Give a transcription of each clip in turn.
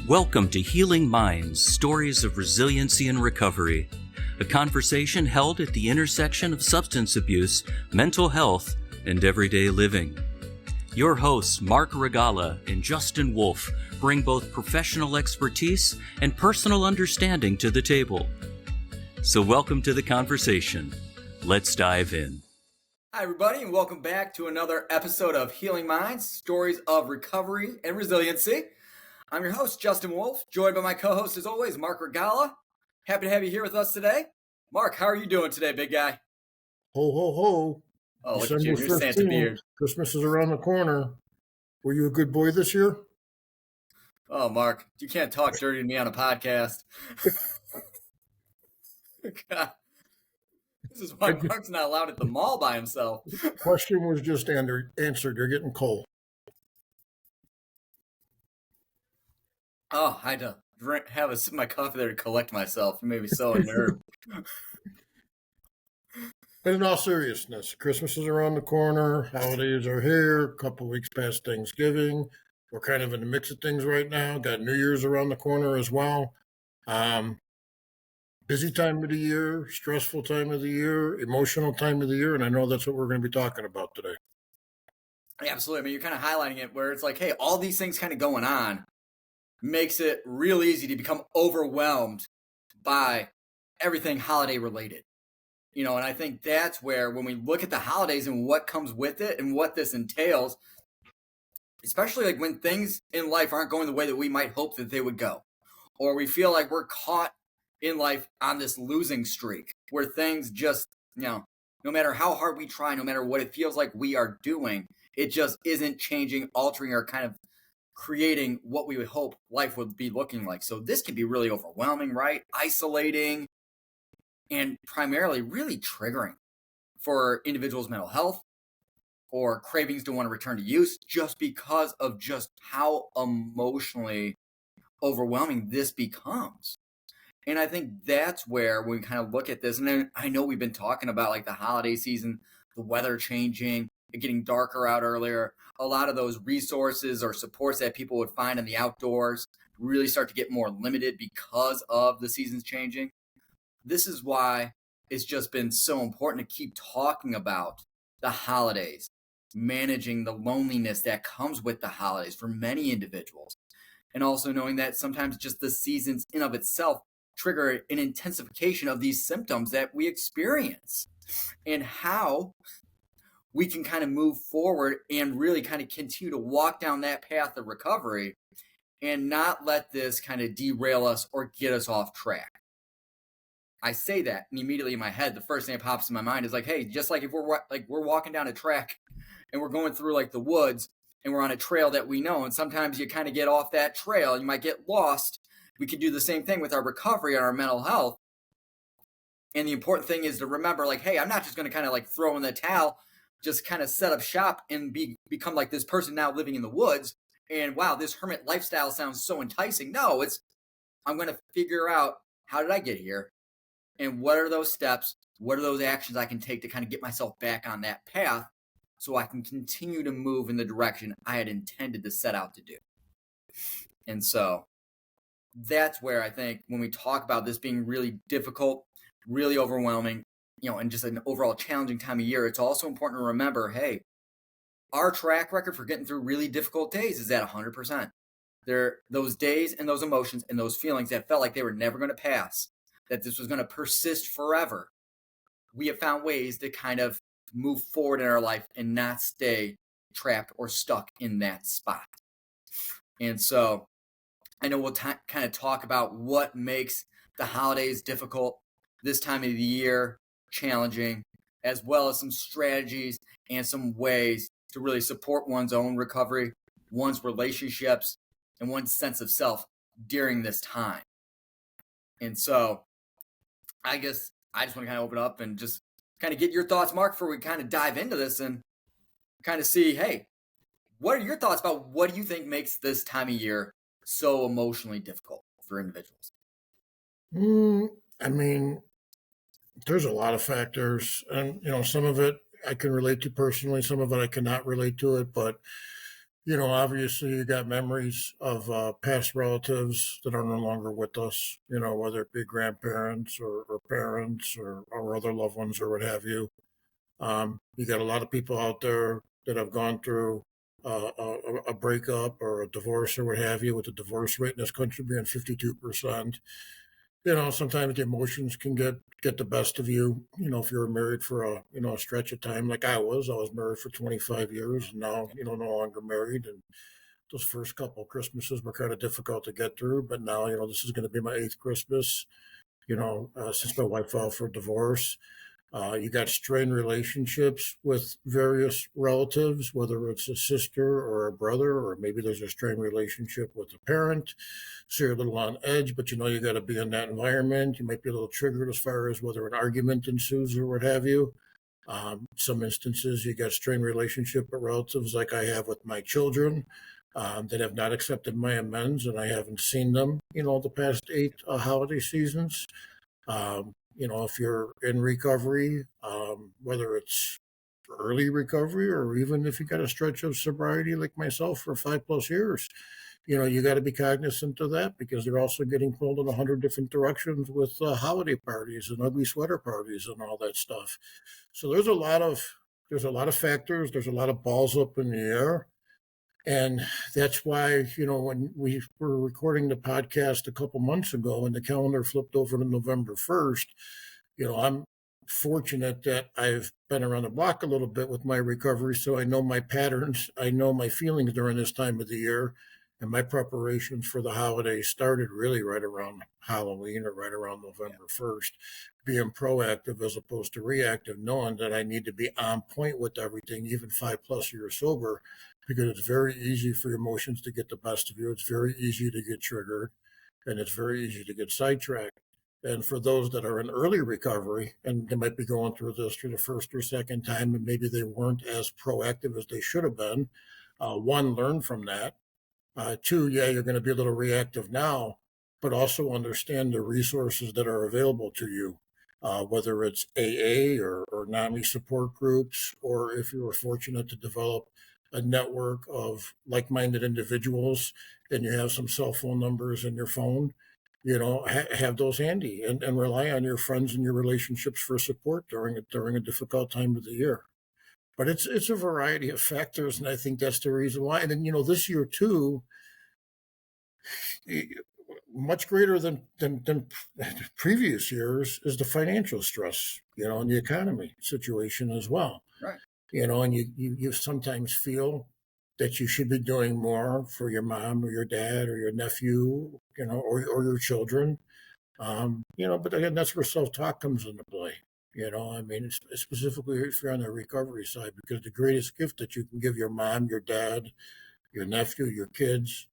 Welcome to Healing Minds, Stories of Resiliency and Recovery, a conversation held at the intersection of substance abuse, mental health, and everyday living. Your hosts, Marc Regala and Justin Wolf, bring both professional expertise and personal understanding to the table. So welcome to the conversation. Let's dive in. Hi, everybody, and welcome back to another episode of Healing Minds, Stories of Recovery and Resiliency. I'm your host, Justin Wolf, joined by my co-host, as always, Marc Regala. Happy to have you here with us today. Marc, how are you doing today, big guy? Ho, ho, ho. Oh, look December at you, your Santa 15th, beard. Christmas is around the corner. Were you a good boy this year? Oh, Marc, you can't talk dirty to me on a podcast. God. This is why Marc's not allowed at the mall by himself. The question was just answered. You're getting cold. Oh, I had to have a sip of my coffee there to collect myself. You made me so unnerved. But in all seriousness, Christmas is around the corner. Holidays are here. A couple weeks past Thanksgiving. We're kind of in the mix of things right now. Got New Year's around the corner as well. Busy time of the year, stressful time of the year, emotional time of the year, and I know that's what we're going to be talking about today. Absolutely. I mean, you're kind of highlighting it where it's like, hey, all these things kind of going on makes it real easy to become overwhelmed by everything holiday related. You know, and I think that's where when we look at the holidays and what comes with it and what this entails, especially like when things in life aren't going the way that we might hope that they would go, or we feel like we're caught in life on this losing streak where things just, no matter how hard we try, no matter what it feels like we are doing, it just isn't changing, altering, or kind of creating what we would hope life would be looking like. So this can be really overwhelming, right? Isolating, and primarily really triggering for individuals' mental health or cravings to want to return to use just because of just how emotionally overwhelming this becomes. And I think that's where we kind of look at this. And then I know we've been talking about like the holiday season, the weather changing, it getting darker out earlier. A lot of those resources or supports that people would find in the outdoors really start to get more limited because of the seasons changing. This is why it's just been so important to keep talking about the holidays, managing the loneliness that comes with the holidays for many individuals. And also knowing that sometimes just the seasons in of itself trigger an intensification of these symptoms that we experience, and how we can kind of move forward and really kind of continue to walk down that path of recovery and not let this kind of derail us or get us off track. I say that, and immediately in my head, the first thing that pops in my mind is like, hey, just like if we're walking down a track and we're going through like the woods and we're on a trail that we know, and sometimes you kind of get off that trail, you might get lost. We can do the same thing with our recovery and our mental health. And the important thing is to remember, like, hey, I'm not just going to kind of like throw in the towel, just kind of set up shop and become like this person now living in the woods. And wow, this hermit lifestyle sounds so enticing. No, I'm going to figure out, how did I get here? And what are those steps? What are those actions I can take to kind of get myself back on that path so I can continue to move in the direction I had intended to set out to do? And so that's where I think when we talk about this being really difficult, really overwhelming, and just an overall challenging time of year, it's also important to remember, hey, our track record for getting through really difficult days is at 100%. Those days and those emotions and those feelings that felt like they were never going to pass, that this was going to persist forever, we have found ways to kind of move forward in our life and not stay trapped or stuck in that spot. And so I know we'll kind of talk about what makes the holidays difficult, this time of the year challenging, as well as some strategies and some ways to really support one's own recovery, one's relationships, and one's sense of self during this time. And so I guess I just want to kind of open up and just kind of get your thoughts, Marc, before we kind of dive into this and kind of see, hey, what are your thoughts about what do you think makes this time of year so emotionally difficult for individuals? I mean, there's a lot of factors, and some of it I can relate to personally, some of it I cannot relate to it, but Obviously you got memories of past relatives that are no longer with us, whether it be grandparents or parents or other loved ones or what have you. You got a lot of people out there that have gone through a breakup or a divorce or what have you, with the divorce rate in this country being 52%. Sometimes the emotions can get the best of you. If you're married for a stretch of time, like I was married for 25 years, and now, no longer married. And those first couple Christmases were kind of difficult to get through, but now, this is going to be my eighth Christmas, since my wife filed for divorce. You got strained relationships with various relatives, whether it's a sister or a brother, or maybe there's a strained relationship with a parent. So you're a little on edge, but you got to be in that environment. You might be a little triggered as far as whether an argument ensues or what have you. Some instances, you got strained relationship with relatives, like I have with my children, that have not accepted my amends, and I haven't seen them, the past 8 holiday seasons. If you're in recovery, whether it's early recovery or even if you got a stretch of sobriety like myself for 5+ years, you got to be cognizant of that, because they're also getting pulled in 100 different directions with holiday parties and ugly sweater parties and all that stuff. So there's a lot of factors. There's a lot of balls up in the air. And that's why, when we were recording the podcast a couple months ago and the calendar flipped over to November 1st, I'm fortunate that I've been around the block a little bit with my recovery. So I know my patterns, I know my feelings during this time of the year. And my preparations for the holidays started really right around Halloween or right around November 1st, being proactive as opposed to reactive, knowing that I need to be on point with everything, even 5+ years sober, because it's very easy for emotions to get the best of you. It's very easy to get triggered, and it's very easy to get sidetracked. And for those that are in early recovery and they might be going through this for the first or second time, and maybe they weren't as proactive as they should have been, one, learn from that. Two, yeah, you're going to be a little reactive now, but also understand the resources that are available to you, whether it's AA or NAMI support groups, or if you were fortunate to develop a network of like-minded individuals and you have some cell phone numbers in your phone, have those handy, and rely on your friends and your relationships for support during a difficult time of the year. But it's a variety of factors, and I think that's the reason why. And then, this year too, much greater than previous years, is the financial stress, and the economy situation as well. Right. And you sometimes feel that you should be doing more for your mom or your dad or your nephew, or your children. But again, that's where self-talk comes into play. I mean, specifically if you're on the recovery side, because the greatest gift that you can give your mom, your dad, your nephew, your kids,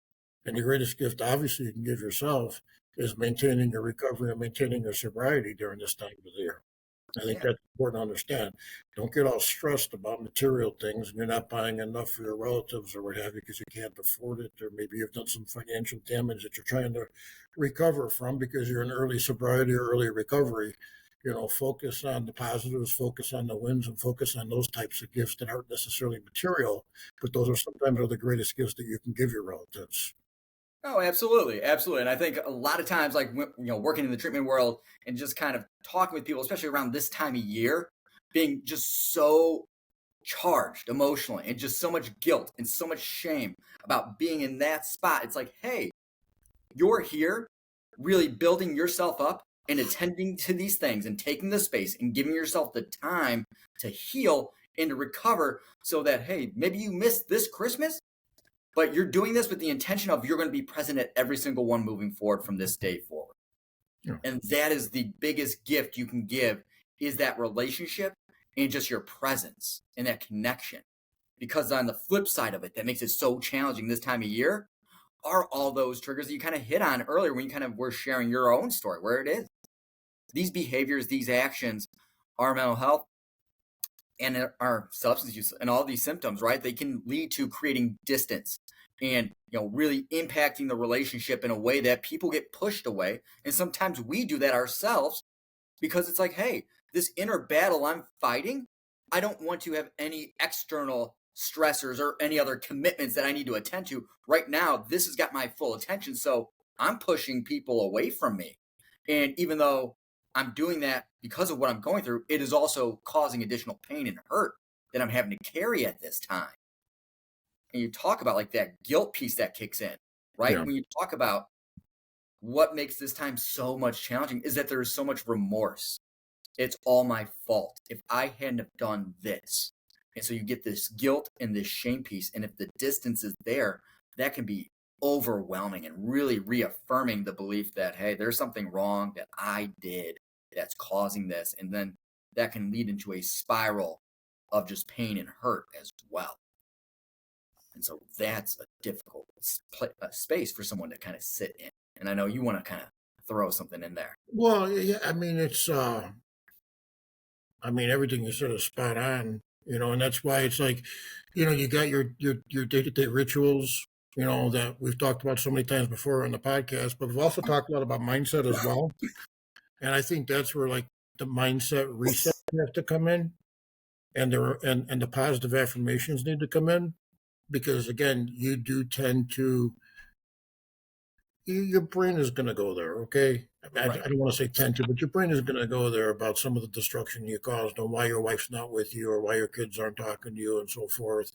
and the greatest gift, obviously, you can give yourself is maintaining your recovery and maintaining your sobriety during this time of the year. I think that's important to understand. Don't get all stressed about material things and you're not buying enough for your relatives or what have you because you can't afford it, or maybe you've done some financial damage that you're trying to recover from because you're in early sobriety or early recovery. Focus on the positives, focus on the wins, and focus on those types of gifts that aren't necessarily material, but those are sometimes the greatest gifts that you can give your relatives. Oh, absolutely. Absolutely. And I think a lot of times, like, working in the treatment world and just kind of talking with people, especially around this time of year, being just so charged emotionally and just so much guilt and so much shame about being in that spot. It's like, hey, you're here really building yourself up and attending to these things and taking the space and giving yourself the time to heal and to recover, so that, hey, maybe you missed this Christmas, but you're doing this with the intention of you're going to be present at every single one moving forward from this day forward. Yeah. And that is the biggest gift you can give, is that relationship and just your presence and that connection. Because on the flip side of it, that makes it so challenging this time of year, are all those triggers that you kind of hit on earlier when you kind of were sharing your own story, where it is. These behaviors, these actions, our mental health, and our substance use, and all these symptoms, right? They can lead to creating distance and, really impacting the relationship in a way that people get pushed away. And sometimes we do that ourselves because it's like, hey, this inner battle I'm fighting, I don't want to have any external stressors or any other commitments that I need to attend to. Right now, this has got my full attention. So I'm pushing people away from me. And even though I'm doing that because of what I'm going through, it is also causing additional pain and hurt that I'm having to carry at this time. And you talk about like that guilt piece that kicks in, right? Yeah. When you talk about what makes this time so much challenging is that there is so much remorse. It's all my fault. If I hadn't have done this. And so you get this guilt and this shame piece. And if the distance is there, that can be overwhelming and really reaffirming the belief that, hey, there's something wrong that I did that's causing this. And then that can lead into a spiral of just pain and hurt as well. And so that's a difficult space for someone to kind of sit in. And I know you want to kind of throw something in there. Well, yeah, I mean, everything you said is spot on, and that's why it's like, you got your day-to-day rituals, that we've talked about so many times before on the podcast, but we've also talked a lot about mindset as well. And I think that's where like the mindset reset have to come in, and the positive affirmations need to come in, because again, you do tend to, your brain is going to go there. Okay. I don't want to say tend to, but your brain is going to go there about some of the destruction you caused and why your wife's not with you or why your kids aren't talking to you and so forth.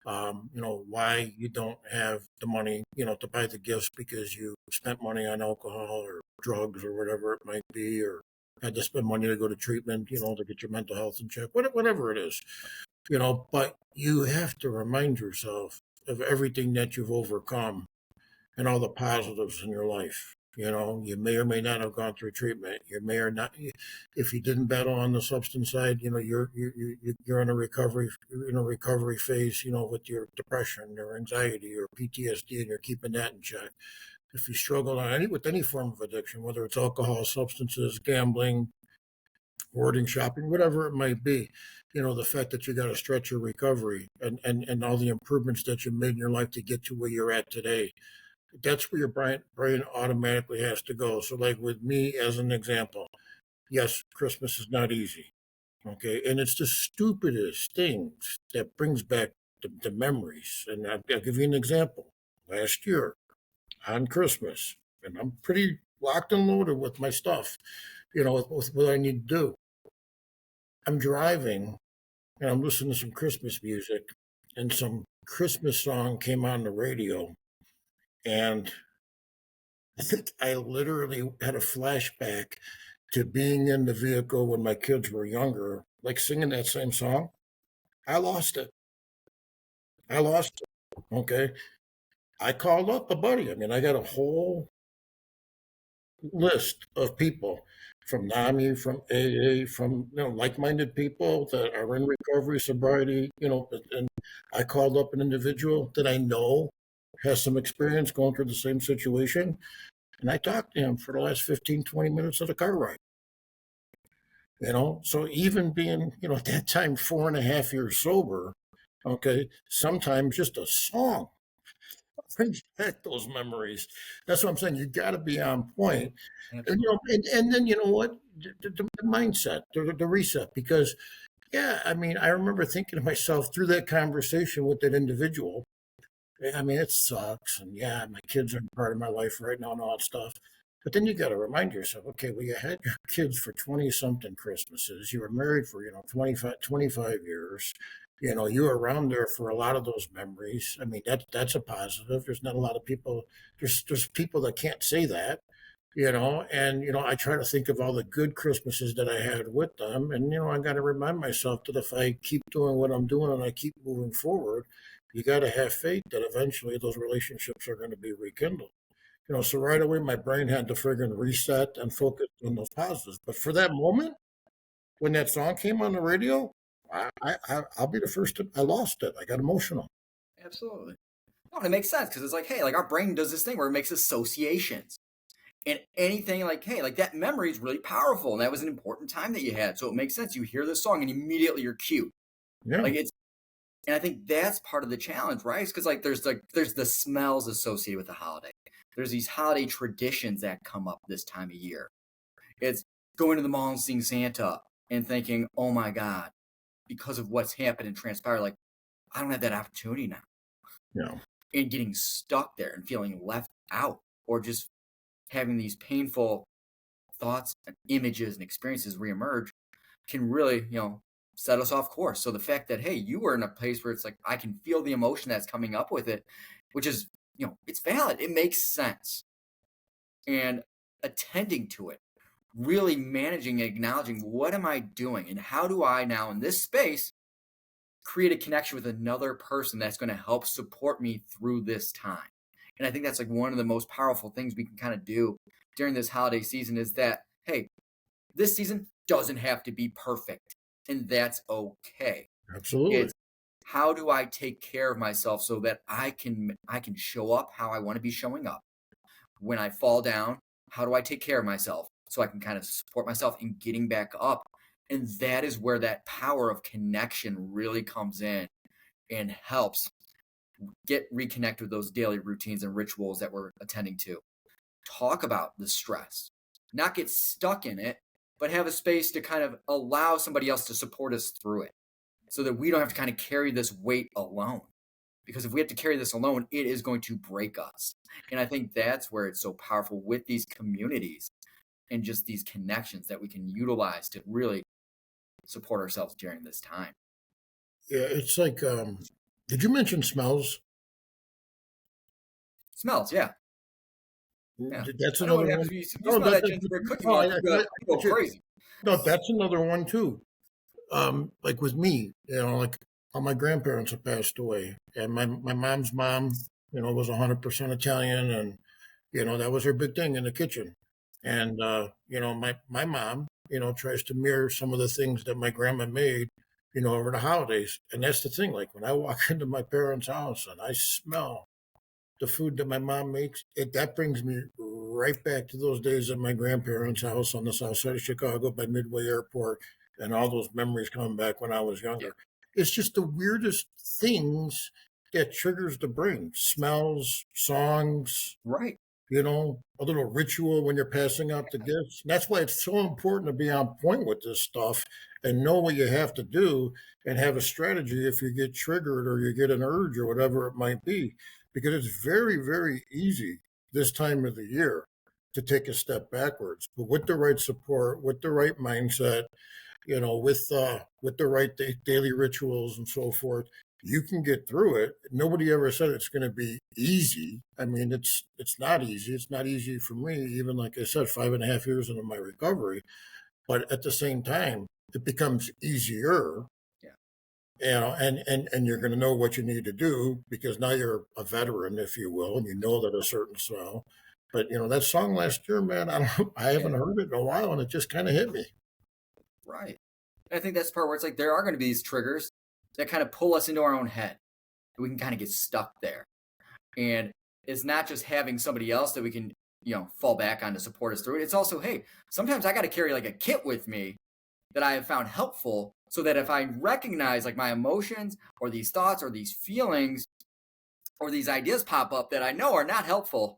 Why you don't have the money, to buy the gifts because you spent money on alcohol or drugs or whatever it might be, or had to spend money to go to treatment, to get your mental health in check, whatever it is, but you have to remind yourself of everything that you've overcome and all the positives in your life. You may or may not have gone through treatment. You may or not, if you didn't battle on the substance side, you're in a recovery phase, with your depression or anxiety or PTSD, and you're keeping that in check. If you struggle with any form of addiction, whether it's alcohol, substances, gambling, hoarding, shopping, whatever it might be, the fact that you got to stretch your recovery and all the improvements that you made in your life to get to where you're at today. That's where your brain automatically has to go. So like with me as an example, yes, Christmas is not easy. Okay. And it's the stupidest things that brings back the memories. And I'll give you an example. Last year on Christmas, and I'm pretty locked and loaded with my stuff, with what I need to do. I'm driving and I'm listening to some Christmas music, and some Christmas song came on the radio. And I think I literally had a flashback to being in the vehicle when my kids were younger, like singing that same song. I lost it. Okay. I called up a buddy. I mean, I got a whole list of people from NAMI, from AA, from like-minded people that are in recovery, sobriety, and I called up an individual that I know has some experience going through the same situation. And I talked to him for the last 15, 20 minutes of the car ride. So even being, at that time, 4.5 years sober, okay, sometimes just a song brings back those memories. That's what I'm saying. You got to be on point. And, and then, what? The mindset, the reset, because, yeah, I mean, I remember thinking to myself through that conversation with that individual, I mean, it sucks. And yeah, my kids are part of my life right now and all that stuff. But then you got to remind yourself, okay, well, you had your kids for 20 something Christmases. You were married for, 25 years. You were around there for a lot of those memories. I mean, that's a positive. There's not a lot of people. There's people that can't say that, and, I try to think of all the good Christmases that I had with them. And, I got to remind myself that if I keep doing what I'm doing and I keep moving forward, you got to have faith that eventually those relationships are going to be rekindled. So right away, my brain had to friggin' reset and focus on those positives. But for that moment, when that song came on the radio, I'll be the first to, I lost it. I got emotional. Absolutely. No, it makes sense because it's like, hey, like our brain does this thing where it makes associations. And anything like, hey, like that memory is really powerful. And that was an important time that you had. So it makes sense. You hear this song and immediately you're cute. Yeah. And I think that's part of the challenge, right? Because there's the smells associated with the holiday. There's these holiday traditions that come up this time of year. It's going to the mall and seeing Santa and thinking, oh my God, because of what's happened and transpired, like I don't have that opportunity now. Yeah. And getting stuck there and feeling left out, or just having these painful thoughts and images and experiences reemerge can really, set us off course. So the fact that, hey, you were in a place where it's like, I can feel the emotion that's coming up with it, which is, it's valid. It makes sense. And attending to it, really managing and acknowledging, what am I doing? And how do I now in this space create a connection with another person that's going to help support me through this time? And I think that's like one of the most powerful things we can kind of do during this holiday season is that, hey, this season doesn't have to be perfect, and that's okay. Absolutely. It's how do I take care of myself so that I can show up how I want to be showing up. When I fall down, how do I take care of myself so I can kind of support myself in getting back up? And that is where that power of connection really comes in and helps reconnect with those daily routines and rituals that we're attending to. Talk about the stress, not get stuck in it, but have a space to kind of allow somebody else to support us through it so that we don't have to kind of carry this weight alone. Because if we have to carry this alone, it is going to break us. And I think that's where it's so powerful with these communities and just these connections that we can utilize to really support ourselves during this time. Yeah, it's like, did you mention smells? Smells, yeah. Yeah. That's I know what another happens one. when you No, smell that gingerbread cookie monster, you go crazy. no, that's another one too. Like with me, like all my grandparents have passed away, and my mom's mom, was 100% Italian, and that was her big thing in the kitchen. And my mom, tries to mirror some of the things that my grandma made, over the holidays. And that's the thing. Like when I walk into my parents' house and I smell the food that my mom makes, that brings me right back to those days at my grandparents' house on the south side of Chicago by Midway Airport, and all those memories coming back when I was younger. Yeah. It's just the weirdest things that triggers the brain. Smells, songs, right? A little ritual when you're passing out the gifts. And that's why it's so important to be on point with this stuff and know what you have to do and have a strategy if you get triggered or you get an urge or whatever it might be. Because it's very, very easy this time of the year to take a step backwards. But with the right support, with the right mindset, with the right daily rituals and so forth, you can get through it. Nobody ever said it's going to be easy. I mean, it's not easy. It's not easy for me, even like I said, 5.5 years into my recovery. But at the same time, it becomes easier. Yeah. And you're going to know what you need to do because now you're a veteran, if you will, and you know that a certain smell. But that song last year, man, I haven't heard it in a while, and it just kind of hit me. Right. And I think that's the part where it's like there are going to be these triggers that kind of pull us into our own head. We can kind of get stuck there. And it's not just having somebody else that we can, fall back on to support us through it. It's also, hey, sometimes I got to carry like a kit with me that I have found helpful so that if I recognize like my emotions or these thoughts or these feelings or these ideas pop up that I know are not helpful,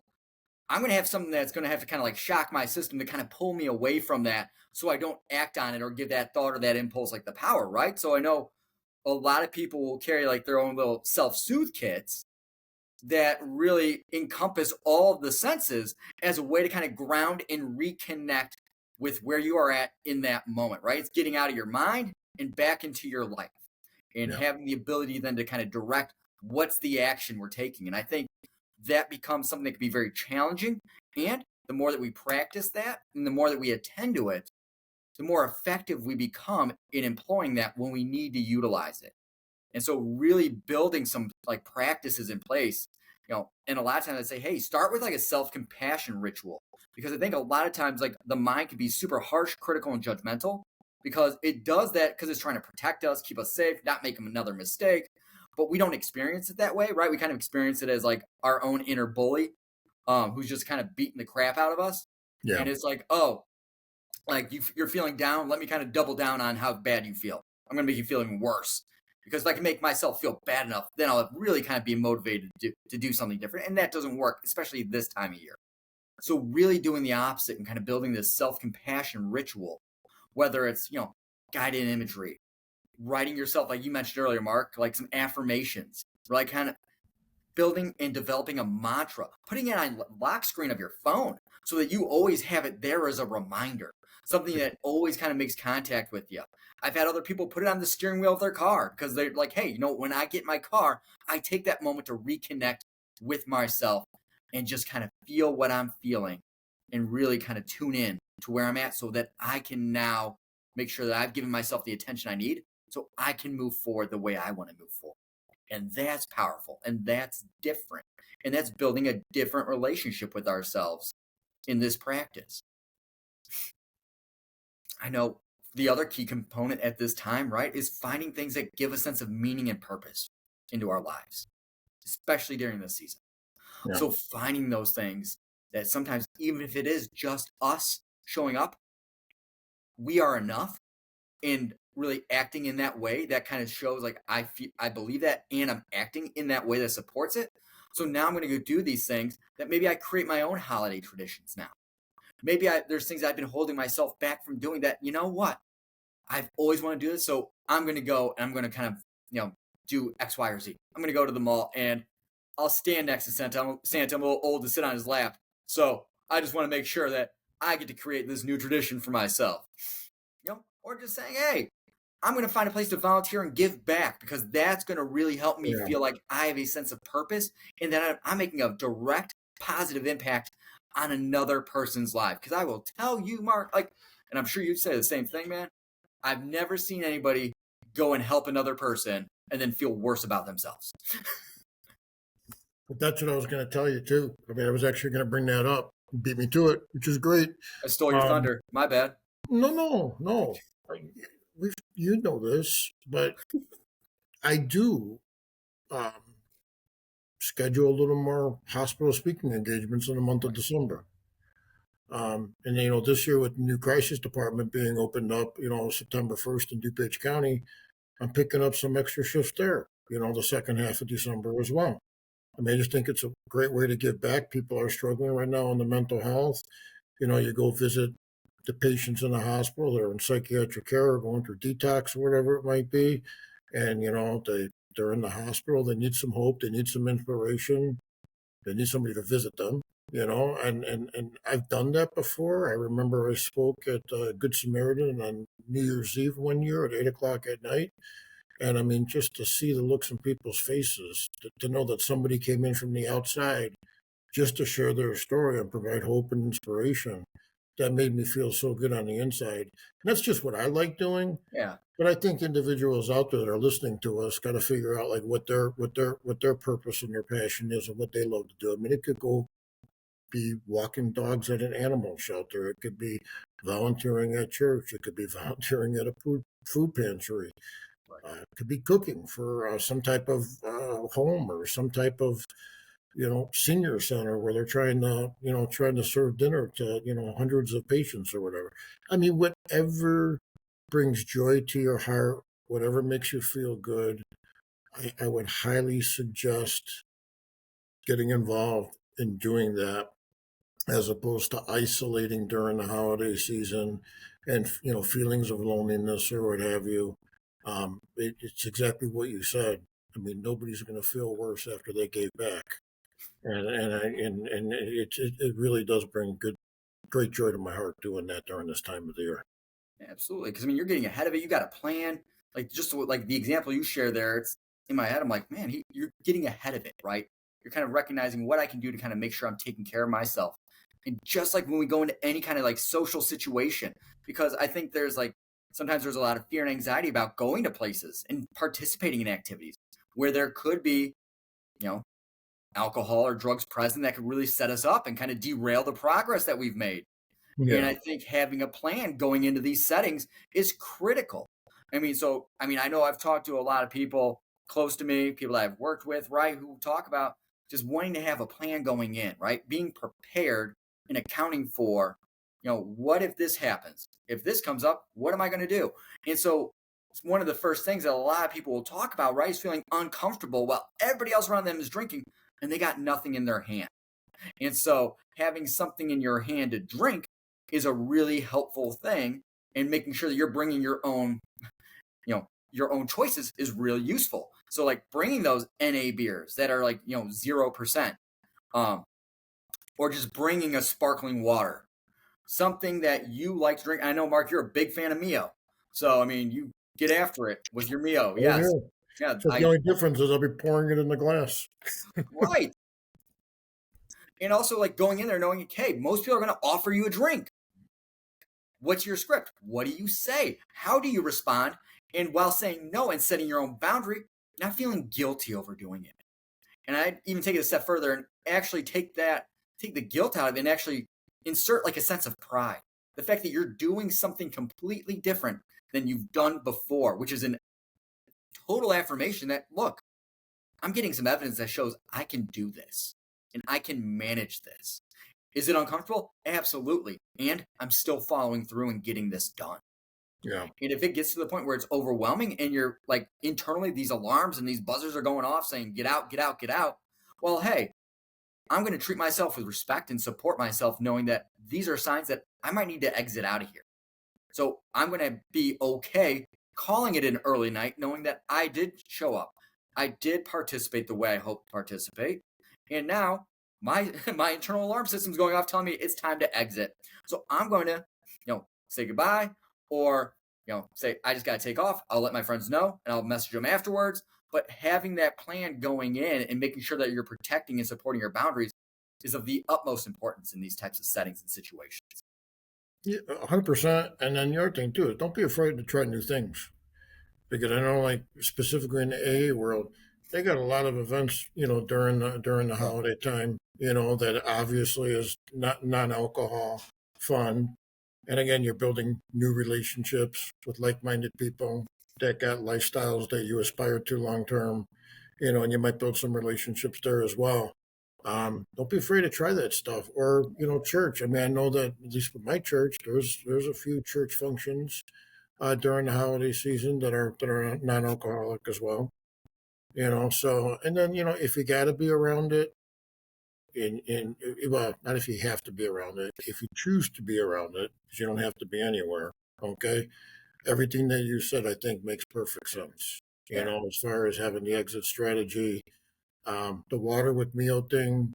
I'm going to have something that's going to have to kind of like shock my system to kind of pull me away from that so I don't act on it or give that thought or that impulse like the power, right? So I know a lot of people will carry like their own little self-soothe kits that really encompass all of the senses as a way to kind of ground and reconnect with where you are at in that moment, right? It's getting out of your mind and back into your life and having the ability then to kind of direct what's the action we're taking. And I think that becomes something that can be very challenging. And the more that we practice that and the more that we attend to it, the more effective we become in employing that when we need to utilize it. And so really building some like practices in place, and a lot of times I'd say, hey, start with like a self-compassion ritual, because I think a lot of times like the mind can be super harsh, critical, and judgmental because it does that because it's trying to protect us, keep us safe, not make another mistake. But we don't experience it that way, right? We kind of experience it as like our own inner bully who's just kind of beating the crap out of us. Yeah. And it's like, oh, like you're feeling down. Let me kind of double down on how bad you feel. I'm going to make you feel even worse. Because if I can make myself feel bad enough, then I'll really kind of be motivated to do something different. And that doesn't work, especially this time of year. So really doing the opposite and kind of building this self-compassion ritual, whether it's, guided imagery, writing yourself, like you mentioned earlier, Mark, like some affirmations, like kind of building and developing a mantra, putting it on lock screen of your phone so that you always have it there as a reminder, something that always kind of makes contact with you. I've had other people put it on the steering wheel of their car because they're like, hey, when I get in my car, I take that moment to reconnect with myself and just kind of feel what I'm feeling and really kind of tune in to where I'm at so that I can now make sure that I've given myself the attention I need so I can move forward the way I want to move forward. And that's powerful and that's different. And that's building a different relationship with ourselves in this practice. I know the other key component at this time, right, is finding things that give a sense of meaning and purpose into our lives, especially during this season. Yeah. So finding those things that sometimes, even if it is just us showing up, we are enough, and really acting in that way that kind of shows like I believe that, and I'm acting in that way that supports it. So now I'm going to go do these things that maybe I create my own holiday traditions now. Maybe there's things I've been holding myself back from doing that. You know what? I've always wanted to do this, so I'm going to go and I'm going to kind of do X, Y, or Z. I'm going to go to the mall and I'll stand next to Santa. I'm a little old to sit on his lap, so I just want to make sure that I get to create this new tradition for myself. Or just saying, hey, I'm going to find a place to volunteer and give back because that's going to really help me feel like I have a sense of purpose and that I'm making a direct positive impact on another person's life. Because I will tell you, Mark, and I'm sure you'd say the same thing, man. I've never seen anybody go and help another person and then feel worse about themselves. But that's what I was going to tell you too. I mean, I was actually going to bring that up. You beat me to it, which is great. I stole your thunder. My bad. No. You know this, but I do schedule a little more hospital speaking engagements in the month of December. And this year with the new crisis department being opened up, September 1st in DuPage County, I'm picking up some extra shifts there, the second half of December as well. I mean, I just think it's a great way to give back. People are struggling right now on the mental health. You go visit the patients in the hospital, they're in psychiatric care or going through detox or whatever it might be. And, they're in the hospital. They need some hope. They need some inspiration. They need somebody to visit them, and I've done that before. I remember I spoke at Good Samaritan on New Year's Eve one year at 8 o'clock at night. And I mean, just to see the looks on people's faces, to know that somebody came in from the outside just to share their story and provide hope and inspiration, that made me feel so good on the inside. And that's just what I like doing. Yeah. But I think individuals out there that are listening to us got to figure out like what their purpose and their passion is and what they love to do. I mean, it could be walking dogs at an animal shelter. It could be volunteering at church. It could be volunteering at a food pantry. It could be cooking for some type of home or some type of senior center where they're trying to serve dinner to hundreds of patients or whatever. I mean, whatever brings joy to your heart, whatever makes you feel good, I would highly suggest getting involved in doing that, as opposed to isolating during the holiday season and feelings of loneliness or what have you. It's exactly what you said. I mean, nobody's going to feel worse after they gave back, and it really does bring great joy to my heart doing that during this time of the year. Absolutely, because I mean, you're getting ahead of it. You got a plan, like just like the example you share there. It's in my head. I'm like, man, you're getting ahead of it, right? You're kind of recognizing what I can do to kind of make sure I'm taking care of myself. And just like when we go into any kind of like social situation, because I think sometimes there's a lot of fear and anxiety about going to places and participating in activities where there could be, alcohol or drugs present that could really set us up and kind of derail the progress that we've made. Yeah. And I think having a plan going into these settings is critical. I know I've talked to a lot of people close to me, people that I've worked with, right, who talk about just wanting to have a plan going in, right? Being prepared and accounting for, what if this happens? If this comes up, what am I going to do? And so it's one of the first things that a lot of people will talk about, right, is feeling uncomfortable while everybody else around them is drinking and they got nothing in their hand. And so having something in your hand to drink is a really helpful thing, and making sure that you're bringing your own, your own choices is really useful. So like bringing those NA beers that are like, 0%, or just bringing a sparkling water, something that you like to drink. I know, Mark, you're a big fan of Mio. So, I mean, you get after it with your Mio. Oh, Yes. yeah. Yeah. So the only difference is I'll be pouring it in the glass. Right. And also like going in there knowing, okay, most people are going to offer you a drink. What's your script? What do you say? How do you respond? And while saying no and setting your own boundary, not feeling guilty over doing it. And I'd even take it a step further and actually take the guilt out of it and actually insert like a sense of pride. The fact that you're doing something completely different than you've done before, which is a total affirmation that, look, I'm getting some evidence that shows I can do this and I can manage this. Is it uncomfortable? Absolutely. And I'm still following through and getting this done. Yeah. And if it gets to the point where it's overwhelming and you're like internally these alarms and these buzzers are going off saying, get out, get out, get out. Well, hey, I'm going to treat myself with respect and support myself, knowing that these are signs that I might need to exit out of here. So I'm going to be okay calling it an early night, knowing that I did show up. I did participate the way I hoped to participate. And now my internal alarm system's going off telling me it's time to exit. So I'm going to, say goodbye, or, say, I just got to take off. I'll let my friends know and I'll message them afterwards. But having that plan going in and making sure that you're protecting and supporting your boundaries is of the utmost importance in these types of settings and situations. Yeah, 100%. And then the other thing too is don't be afraid to try new things, because I know, like specifically in the AA world, they got a lot of events, during the holiday time, that obviously is not non-alcohol fun. And again, you're building new relationships with like-minded people that got lifestyles that you aspire to long term, and you might build some relationships there as well. Don't be afraid to try that stuff. Or, church. I mean, I know that at least with my church, there's a few church functions during the holiday season that are non-alcoholic as well. So, and then, if you got to be around it, well, not if you have to be around it, if you choose to be around it, because you don't have to be anywhere. Okay. Everything that you said, I think, makes perfect sense. As far as having the exit strategy, the water with Mio thing,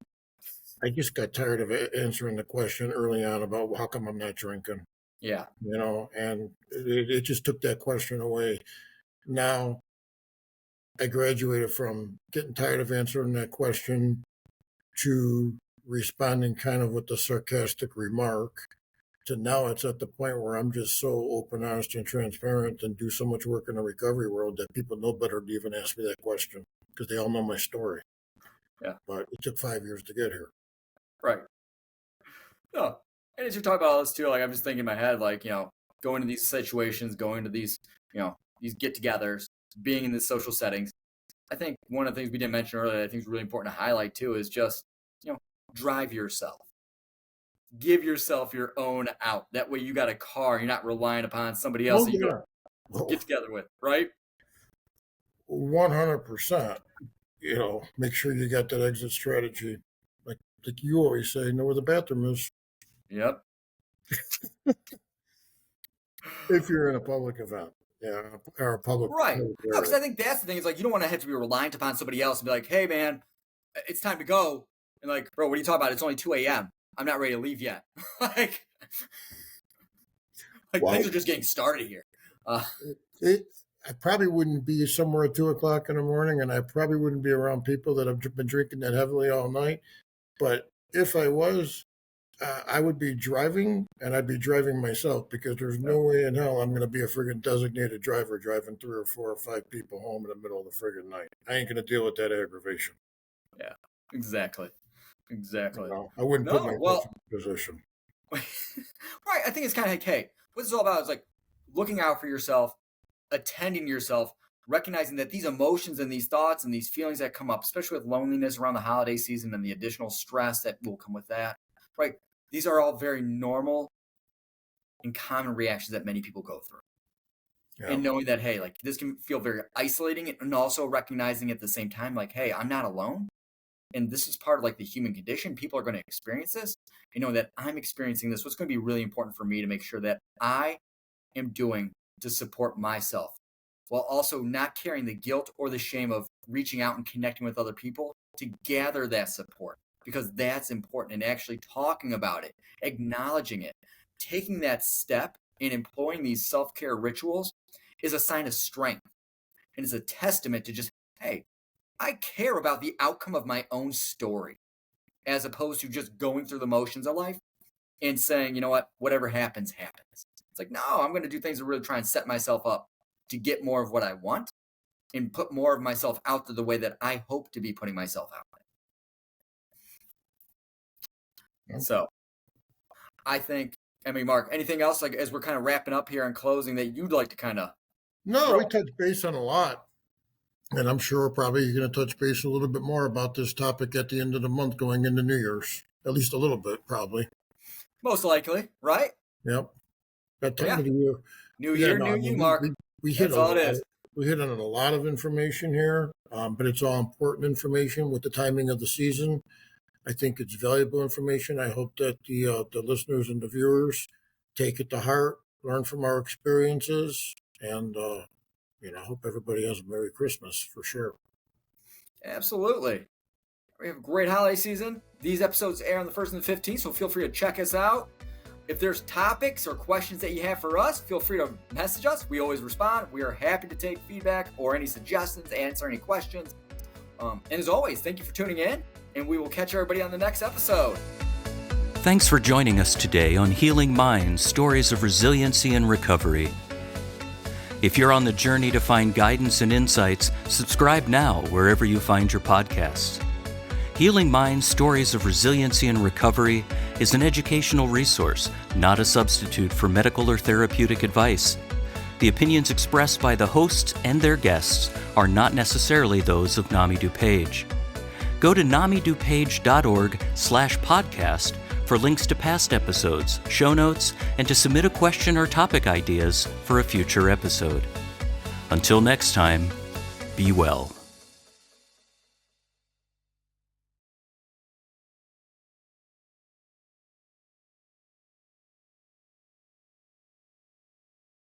I just got tired of answering the question early on about how come I'm not drinking. Yeah. And it just took that question away. Now I graduated from getting tired of answering that question to responding kind of with a sarcastic remark, to now it's at the point where I'm just so open, honest, and transparent and do so much work in the recovery world that people know better to even ask me that question because they all know my story. Yeah. But it took 5 years to get here. Right. No. And as you're talking about all this too, like I'm just thinking in my head, like, going to these situations, going to these, these get-togethers, being in these social settings. I think one of the things we didn't mention earlier that I think is really important to highlight too is just, drive yourself. Give yourself your own out. That way you got a car. You're not relying upon somebody else that you get together with, right? 100%. Make sure you got that exit strategy. Like you always say, know where the bathroom is. Yep. If you're in a public event. Yeah, or a public. Right. Because I think that's the thing. Is like you don't want to have to be reliant upon somebody else and be like, hey, man, it's time to go. And like, bro, what are you talking about? It's only 2 a.m. I'm not ready to leave yet. like things are just getting started here. I probably wouldn't be somewhere at 2:00 in the morning, and I probably wouldn't be around people that have been drinking that heavily all night. But if I was, I would be driving, and I'd be driving myself, because there's no way in hell I'm going to be a friggin' designated driver driving 3 or 4 or 5 people home in the middle of the friggin' night. I ain't going to deal with that aggravation. Yeah, exactly. I wouldn't put myself in a position. Right. I think it's kind of like, hey, what it's all about is like looking out for yourself, attending to yourself, recognizing that these emotions and these thoughts and these feelings that come up, especially with loneliness around the holiday season and the additional stress that will come with that, right? These are all very normal and common reactions that many people go through. Yeah. And knowing that, hey, like this can feel very isolating, and also recognizing at the same time, like, hey, I'm not alone. And this is part of like the human condition. People are going to experience this. You know that I'm experiencing this. What's going to be really important for me to make sure that I am doing to support myself while also not carrying the guilt or the shame of reaching out and connecting with other people to gather that support, because that's important. And actually talking about it, acknowledging it, taking that step in employing these self-care rituals is a sign of strength. And it's a testament to just, hey, I care about the outcome of my own story, as opposed to just going through the motions of life and saying, you know what, whatever happens, happens. It's like, no, I'm going to do things to really try and set myself up to get more of what I want and put more of myself out there the way that I hope to be putting myself out there. Okay. So I think, Marc, anything else, like as we're kind of wrapping up here and closing, that you'd like to kind of... No, we touched base on a lot. And I'm sure we're probably going to touch base a little bit more about this topic at the end of the month going into New Year's. At least a little bit, probably. Most likely, right? Yep. That time of the year. New year, new you, Marc. We hit we hit on a lot of information here, but it's all important information with the timing of the season. I think it's valuable information. I hope that the listeners and the viewers take it to heart, learn from our experiences, and I hope everybody has a Merry Christmas for sure. Absolutely. We have a great holiday season. These episodes air on the 1st and the 15th, so feel free to check us out. If there's topics or questions that you have for us, feel free to message us. We always respond. We are happy to take feedback or any suggestions, answer any questions. And as always, thank you for tuning in, and we will catch everybody on the next episode. Thanks for joining us today on Healing Minds, Stories of Resiliency and Recovery. If you're on the journey to find guidance and insights, subscribe now wherever you find your podcasts. Healing Minds, Stories of Resiliency and Recovery is an educational resource, not a substitute for medical or therapeutic advice. The opinions expressed by the hosts and their guests are not necessarily those of NAMI DuPage. Go to namidupage.org/podcast for links to past episodes, show notes, and to submit a question or topic ideas for a future episode. Until next time, be well.